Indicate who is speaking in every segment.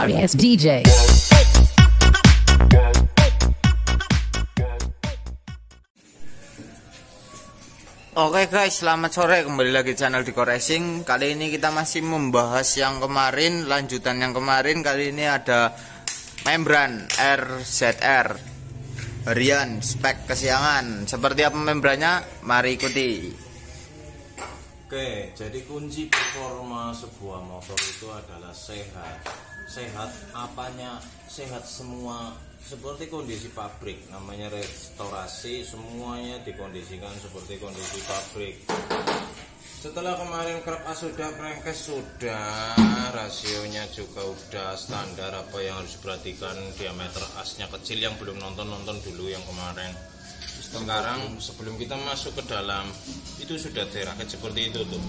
Speaker 1: Darius DJ.
Speaker 2: Oke guys, selamat sore, kembali lagi channel Diko Racing. Kali ini kita masih membahas yang kemarin, lanjutan yang kemarin. Kali ini ada membran RZR harian spek kesiangan. Seperti apa membrannya? Mari ikuti.
Speaker 3: Oke, jadi kunci performa sebuah motor itu adalah sehat. Sehat apanya? Sehat semua, seperti kondisi pabrik. Namanya restorasi, semuanya dikondisikan seperti kondisi pabrik. Setelah kemarin krep as sudah, crankcase sudah, rasionya juga udah standar. Apa yang harus diperhatikan, diameter asnya kecil. Yang belum nonton dulu yang kemarin. Sekarang sebelum kita masuk ke dalam, itu sudah dirakit seperti itu tuh.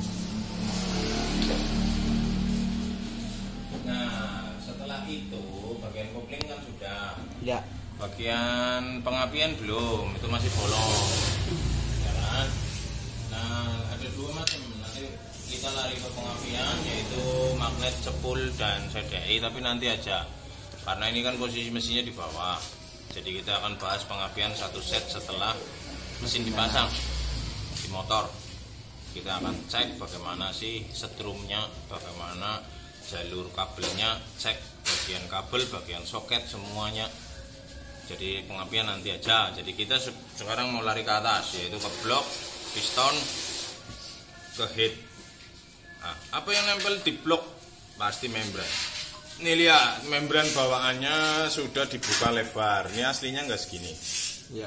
Speaker 3: Nah, setelah itu bagian kopling kan sudah.
Speaker 2: Ya.
Speaker 3: Bagian pengapian belum, itu masih bolong. Ya kan? Nah, ada dua macam. Nanti kita lari ke pengapian, yaitu magnet, cepul, dan CDI. Tapi nanti aja, karena ini kan posisi mesinnya di bawah. Jadi kita akan bahas pengapian satu set setelah mesin dipasang di motor. Kita akan cek bagaimana sih setrumnya, bagaimana jalur kabelnya, cek bagian kabel, bagian soket, semuanya. Jadi pengapian nanti aja. Jadi kita sekarang mau lari ke atas, yaitu ke blok, piston, ke head. Nah, apa yang nempel di blok? Pasti membran. Ini lihat, membran bawaannya sudah dibuka lebar. Ini aslinya nggak segini.
Speaker 2: Ya.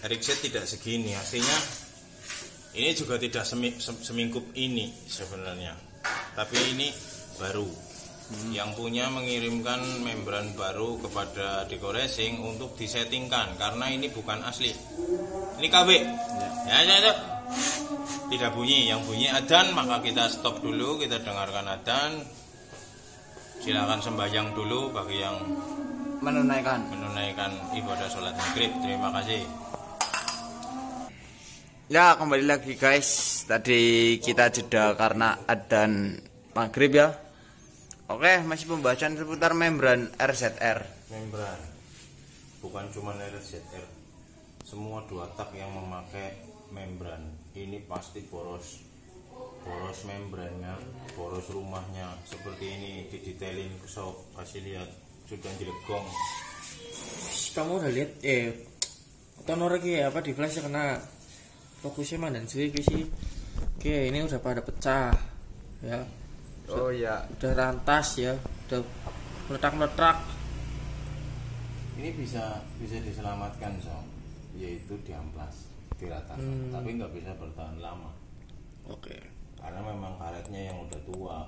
Speaker 3: RX tidak segini. Aslinya ini juga tidak semingkup ini sebenarnya. Tapi ini baru. Yang punya mengirimkan membran baru kepada Diko Racing untuk disettingkan, karena ini bukan asli. Ini KW. Ya. Tidak bunyi. Yang bunyi adzan, maka kita stop dulu, kita dengarkan adzan. Silakan sembahyang dulu bagi yang menunaikan ibadah sholat maghrib. Terima kasih.
Speaker 2: Ya, kembali lagi guys. Tadi kita jeda karena adzan maghrib ya. Oke, masih pembahasan seputar membran RZR.
Speaker 3: Membran bukan cuma RZR, semua dua tak yang memakai membran ini pasti boros membrannya, boros rumahnya. Seperti ini didetailin, kasih lihat, sudah jelegong.
Speaker 4: Kamu udah lihat tonor lagi apa di flash kena fokusnya mana sih sih. Oke, ini udah pada pecah ya.
Speaker 2: Oh ya,
Speaker 4: udah rantas ya, udah meletak.
Speaker 3: Ini bisa diselamatkan, yaitu diamplas, diratakan, tapi nggak bisa bertahan lama.
Speaker 4: Oke.
Speaker 3: Karena memang karetnya yang udah tua.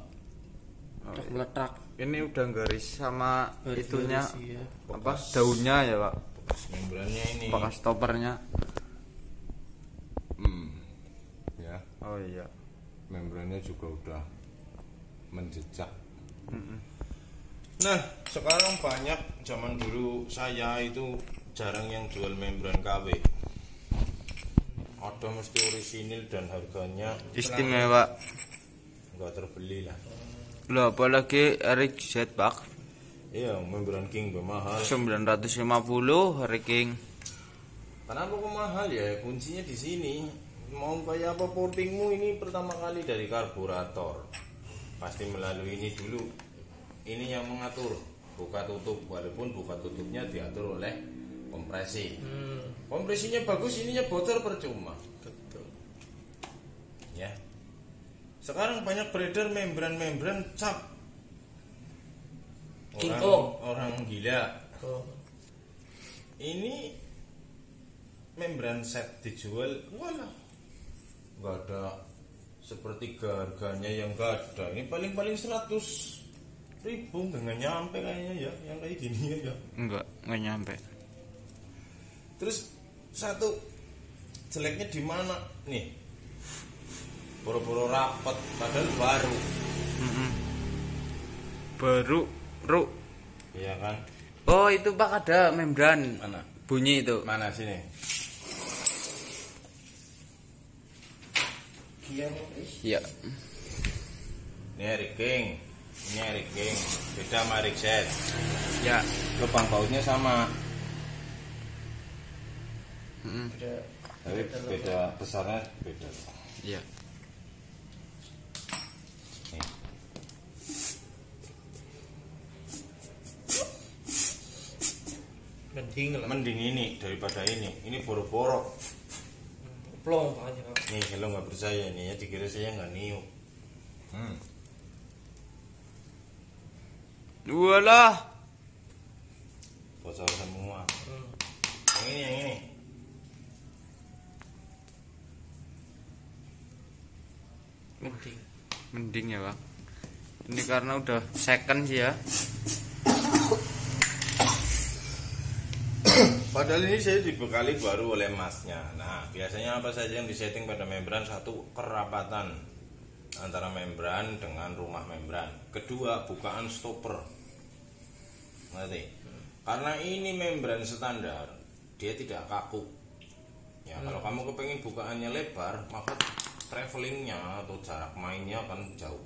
Speaker 4: Udah meletak.
Speaker 2: ini udah garis sama itunya,
Speaker 4: ya.
Speaker 2: apa daunnya ya pak?
Speaker 3: Membrannya ini.
Speaker 2: Bekas stoppernya.
Speaker 3: Ya.
Speaker 2: Oh iya.
Speaker 3: Membrannya juga udah menjejak. Nah, sekarang banyak, zaman dulu saya itu jarang yang jual membran KW. Ada mesti orisinil dan harganya
Speaker 2: Istimewa.
Speaker 3: enggak terbeli lah.
Speaker 2: Loh, apalagi RX pak
Speaker 3: Iya, membran King mahal.
Speaker 2: 950 Harry King.
Speaker 3: Kenapa kok mahal ya? Kuncinya di sini. Mau kayak apa portingmu ini pertama kali dari karburator. Pasti melalui ini dulu. Ini yang mengatur buka tutup, walaupun buka tutupnya diatur oleh kompresi. Kompresinya bagus, ininya bocor percuma.
Speaker 4: Betul.
Speaker 3: Ya. Sekarang banyak beredar membran cap. Orang gila.
Speaker 4: Oh.
Speaker 3: Ini membran set dijual, walah, nggak ada sepertiga harganya, yang nggak ada. Ini paling 100.000, nggak nyampe kayaknya ya, yang kayak gini ya.
Speaker 2: Enggak nyampe.
Speaker 3: Terus satu jeleknya di mana nih? Boro-boro rapet, padahal baru.
Speaker 2: Baru, Ru.
Speaker 3: Iya kan?
Speaker 2: Oh itu pak ada membran.
Speaker 3: Mana?
Speaker 2: Bunyi itu.
Speaker 3: Mana sini?
Speaker 4: Iya.
Speaker 2: Iya.
Speaker 3: Ini Harry King. Ini Eric King, beda sama Eric Z.
Speaker 2: Ya.
Speaker 3: Lubang bautnya sama,
Speaker 4: Beda.
Speaker 3: tapi beda besarnya beda.
Speaker 2: Iya.
Speaker 3: Nih. Mending ini daripada ini. Ini boro-boro.
Speaker 4: Plong aja.
Speaker 3: Nih kalau nggak percaya nih ya, dikira saya nggak niup.
Speaker 2: Walah.
Speaker 3: Bocor semua. Yang ini.
Speaker 2: Mending ya, Bang. Ini karena udah second sih ya.
Speaker 3: Padahal ini saya dibekali baru oleh masnya. Nah, biasanya apa saja yang disetting pada membran? Satu, kerapatan antara membran dengan rumah membran. Kedua, bukaan stopper. Ngerti? Karena ini membran standar, dia tidak kaku. Ya, kalau kamu kepengen bukaannya lebar, maka travelingnya atau jarak mainnya akan jauh.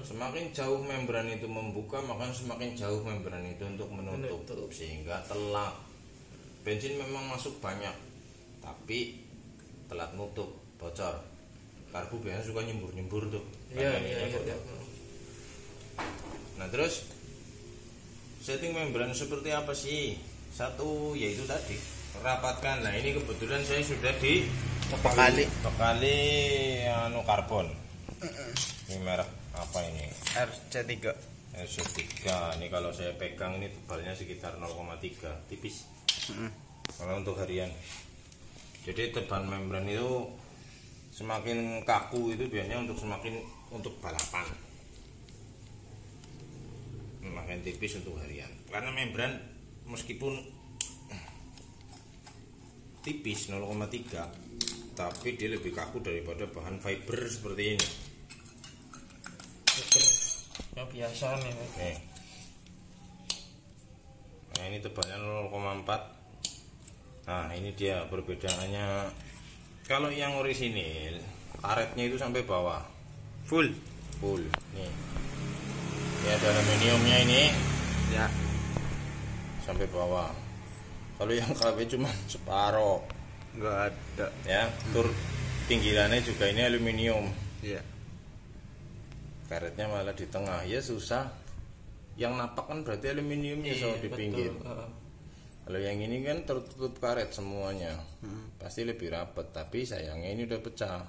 Speaker 3: Semakin jauh membran itu membuka, maka semakin jauh membran itu untuk menutup. Sehingga telat. Bensin memang masuk banyak, tapi telat nutup, bocor. Karbu biasanya suka nyembur-nyembur tuh.
Speaker 4: Iya.
Speaker 3: Nah terus setting membran seperti apa sih? Satu yaitu tadi rapatkan. Nah ini kebetulan saya sudah di bekali karbon. Ini merek apa ini?
Speaker 2: RC3.
Speaker 3: RC3. Ini kalau saya pegang ini tebalnya sekitar 0,3, tipis. Kalau untuk harian, jadi tebalan membran itu semakin kaku itu biasanya untuk balapan, makin tipis untuk harian. Karena membran meskipun tipis 0,3, tapi dia lebih kaku daripada bahan fiber seperti ini.
Speaker 4: Yang biasa nih.
Speaker 3: Nah ini tebalnya 0,4. Nah ini dia perbedaannya. Kalau yang orisinil karetnya itu sampai bawah full. Nih ini ada aluminiumnya ini
Speaker 2: Ya.
Speaker 3: sampai bawah. Kalau yang KW cuma separoh,
Speaker 2: Nggak ada.
Speaker 3: ya. Tur pinggirannya juga ini aluminium,
Speaker 2: Iya.
Speaker 3: karetnya malah di tengah. Ya susah. Yang napak kan berarti aluminiumnya so di pinggir. Kalau yang ini kan tertutup karet semuanya, pasti lebih rapat. Tapi sayangnya ini udah pecah.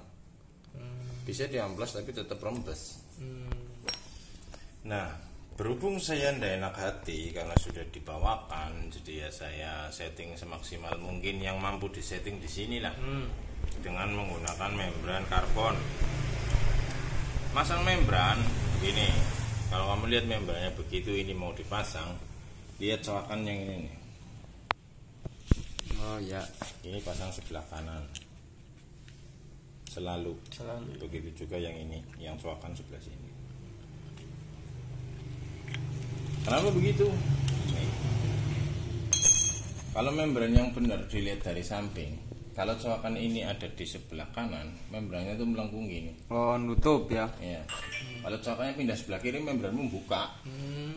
Speaker 3: Bisa diamplas tapi tetap rembes. Nah, berhubung saya ndak enak hati karena sudah dibawakan, jadi ya saya setting semaksimal mungkin yang mampu disetting di sini lah, dengan menggunakan membran karbon. Masang membran begini. Kalau kamu lihat membrannya begitu ini mau dipasang, lihat coakan yang ini nih.
Speaker 2: Oh ya.
Speaker 3: Ini pasang sebelah kanan. Selalu. Begitu juga yang ini, yang coakan sebelah sini. Kenapa begitu? Nih. Kalau membran yang benar dilihat dari samping, kalau coakan ini ada di sebelah kanan, membrannya itu melengkung gini.
Speaker 2: Oh, nutup ya.
Speaker 3: Iya. Kalau coakannya pindah sebelah kiri, membranmu buka.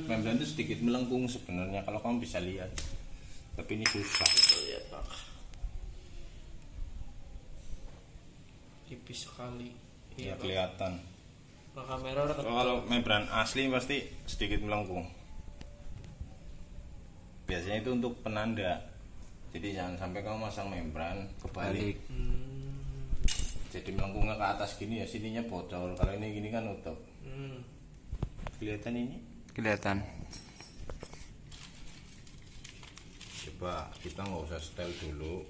Speaker 3: Membran itu sedikit melengkung sebenarnya kalau kamu bisa lihat. Tapi ini susah.
Speaker 4: Lihat Pak. Tipis sekali.
Speaker 3: Iya kelihatan.
Speaker 4: Nah, kamera udah
Speaker 3: Kalau membran asli pasti sedikit melengkung. Biasanya itu untuk penanda. Jadi jangan sampai kamu masang membran kebalik. Jadi melengkungnya ke atas gini ya, sininya bocor. Kalau ini gini kan nutup. Kelihatan ini?
Speaker 2: Kelihatan.
Speaker 3: Coba kita nggak usah setel dulu,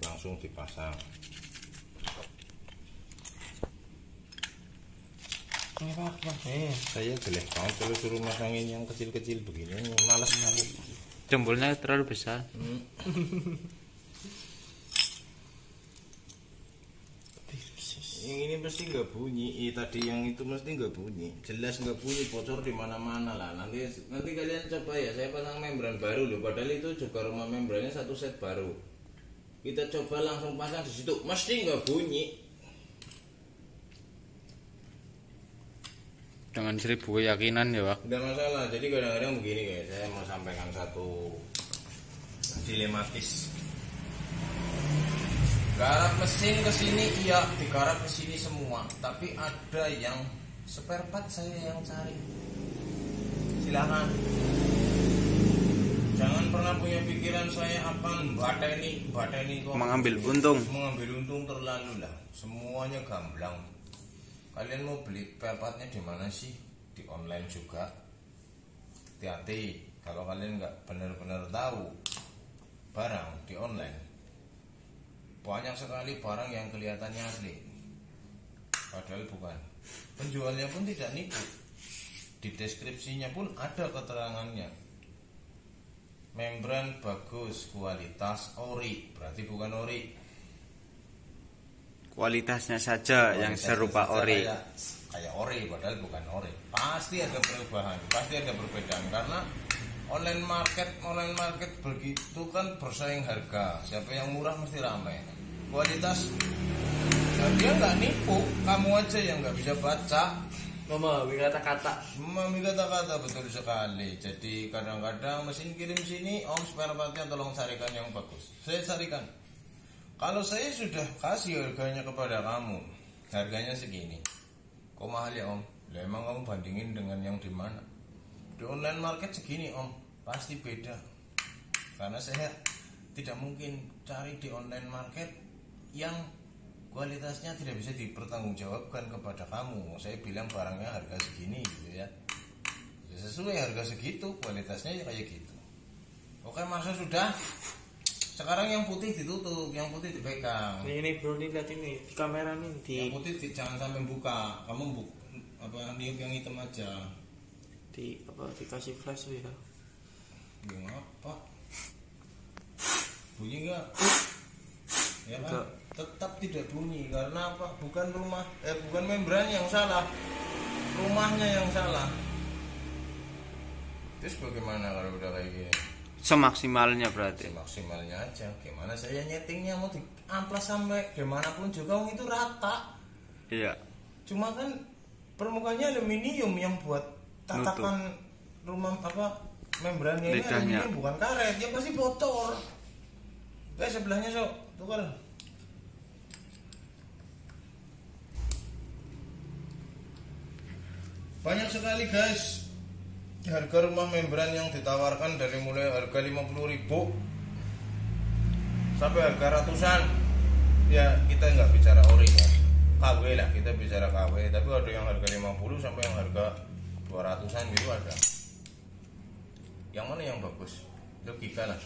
Speaker 3: langsung dipasang.
Speaker 4: ini Pak.
Speaker 3: Saya jelek banget kalau suruh masangin yang kecil-kecil begini, malas sekali.
Speaker 2: Jempolnya terlalu besar.
Speaker 3: Yang ini pasti nggak bunyi. Tadi yang itu mesti nggak bunyi. Jelas nggak bunyi, bocor di mana-mana lah. Nanti kalian coba ya. Saya pasang membran baru loh. Padahal itu juga rumah membrannya satu set baru. Kita coba langsung pasang di situ, mesti nggak bunyi.
Speaker 2: dengan 1000 keyakinan ya Pak.
Speaker 3: Tidak masalah. Jadi kadang-kadang begini guys, saya mau sampaikan satu dilematis. Garap mesin ke sini iya, digarap ke sini semua, tapi ada yang spare part saya yang cari. Silakan. Jangan pernah punya pikiran saya akan bateni kok.
Speaker 2: Mengambil untung
Speaker 3: Terlalu lah. Semuanya gamblang. Kalian mau beli spare partnya di mana sih? Di online juga. Hati-hati kalau kalian nggak benar-benar tahu barang di online. Banyak sekali barang yang kelihatannya asli, padahal bukan. Penjualnya pun tidak nipu. Di deskripsinya pun ada keterangannya. Membran bagus, kualitas ori, berarti bukan ori.
Speaker 2: Kualitasnya saja yang serupa ori.
Speaker 3: Kayak ori, padahal bukan ori. Pasti ada perubahan, pasti ada perbedaan karena online market begitu kan bersaing harga. Siapa yang murah mesti ramai. Kualitas, nah dia nggak nipu, kamu aja yang nggak bisa baca.
Speaker 4: Memahami kata-kata.
Speaker 3: Memahami kata-kata, betul sekali. Jadi kadang-kadang mesin kirim sini, om spare partnya tolong carikan yang bagus. Saya carikan. Kalau saya sudah kasih harganya kepada kamu, harganya segini. Kok mahal ya om? Lah emang kamu bandingin dengan yang di mana? Di online market segini om, pasti beda. Karena saya tidak mungkin cari di online market yang kualitasnya tidak bisa dipertanggungjawabkan kepada kamu. Saya bilang barangnya harga segini gitu ya. Ya sesuai harga segitu, kualitasnya ya kayak gitu. Oke, masa sudah. Sekarang yang putih ditutup, yang putih dipegang.
Speaker 4: Ini bro, nih lihat ini di kamera nih di.
Speaker 3: Yang putih jangan sampai buka. Kamu niup yang hitam aja.
Speaker 4: Dikasih flash ya.
Speaker 3: Yang apa? Bunyi enggak? Ya kan?
Speaker 4: Enggak.
Speaker 3: Tetap tidak bunyi karena apa? Bukan membran yang salah, rumahnya yang salah. Terus bagaimana kalau udah kayak gini?
Speaker 2: Semaksimalnya berarti.
Speaker 3: Maksimalnya aja. Gimana saya nyetingnya mau diamplas sampai gimana pun juga itu rata.
Speaker 2: Iya.
Speaker 3: Cuma kan permukaannya aluminium yang buat tatakan rumah membrannya ini
Speaker 2: lidahnya.
Speaker 3: aluminium bukan karet, dia pasti bocor. Guys sebelahnya sok tukar. Banyak sekali guys harga rumah membran yang ditawarkan dari mulai harga 50.000 sampai harga ratusan. Ya kita nggak bicara ori ya, KW lah, kita bicara KW. Tapi ada yang harga 50 sampai yang harga 200an gitu ada. Yang mana yang bagus? Logika lah.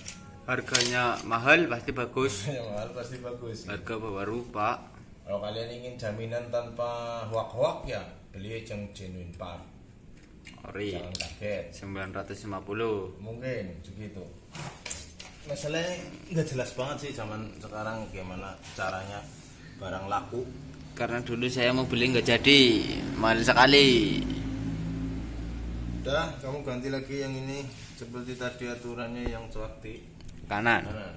Speaker 2: Harganya mahal pasti bagus.
Speaker 3: Yang mahal pasti bagus.
Speaker 2: Harga baru Pak.
Speaker 3: Kalau kalian ingin jaminan tanpa hoak-hoak ya beli yang genuine part.
Speaker 2: Ori.
Speaker 3: Jangan kaget.
Speaker 2: 950.
Speaker 3: Mungkin segitu. Masalahnya nggak jelas banget sih zaman sekarang gimana caranya barang laku.
Speaker 2: Karena dulu saya mau beli nggak jadi, mahal sekali.
Speaker 3: Udah, kamu ganti lagi yang ini seperti tadi aturannya yang cuakti
Speaker 2: Kanan.
Speaker 3: kanan.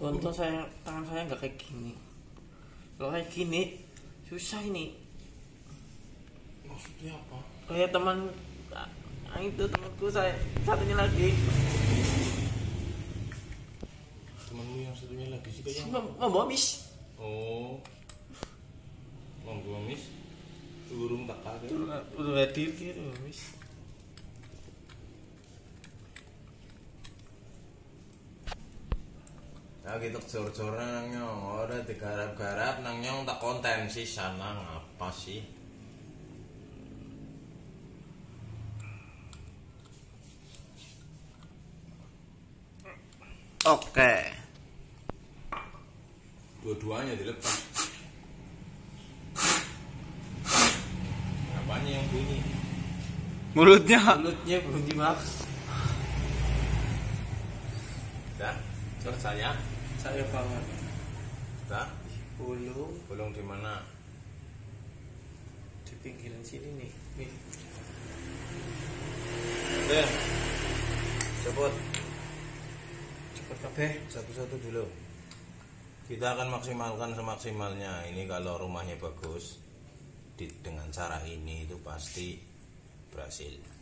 Speaker 4: Untung tangan saya nggak kayak gini. Kalau kayak gini susah ini.
Speaker 3: Maksudnya apa?
Speaker 4: Kayak teman itu temanku saya satunya lagi.
Speaker 3: Temanmu yang satunya lagi sih kayak
Speaker 4: Membawa mis.
Speaker 3: oh, membawa mis burung tak kaget.
Speaker 4: Udah hadir gitu mis.
Speaker 3: Nah gitu jor-joran nang nyong, ora digarap-garap nang nyong tak konten sih sana ngapa sih?
Speaker 2: Oke.
Speaker 3: Dua-duanya dilepas. Apanya yang bunyi?
Speaker 2: Mulutnya.
Speaker 4: Mulutnya bunyi mak.
Speaker 3: Dah, saya
Speaker 4: Saya banget.
Speaker 3: dah,
Speaker 4: Belum
Speaker 3: di mana?
Speaker 4: di pinggiran sini nih.
Speaker 3: Oke. Cepet.
Speaker 4: Cepet kabeh.
Speaker 3: Satu-satu dulu. Kita akan maksimalkan semaksimalnya. Ini kalau rumahnya bagus dengan cara ini itu pasti berhasil.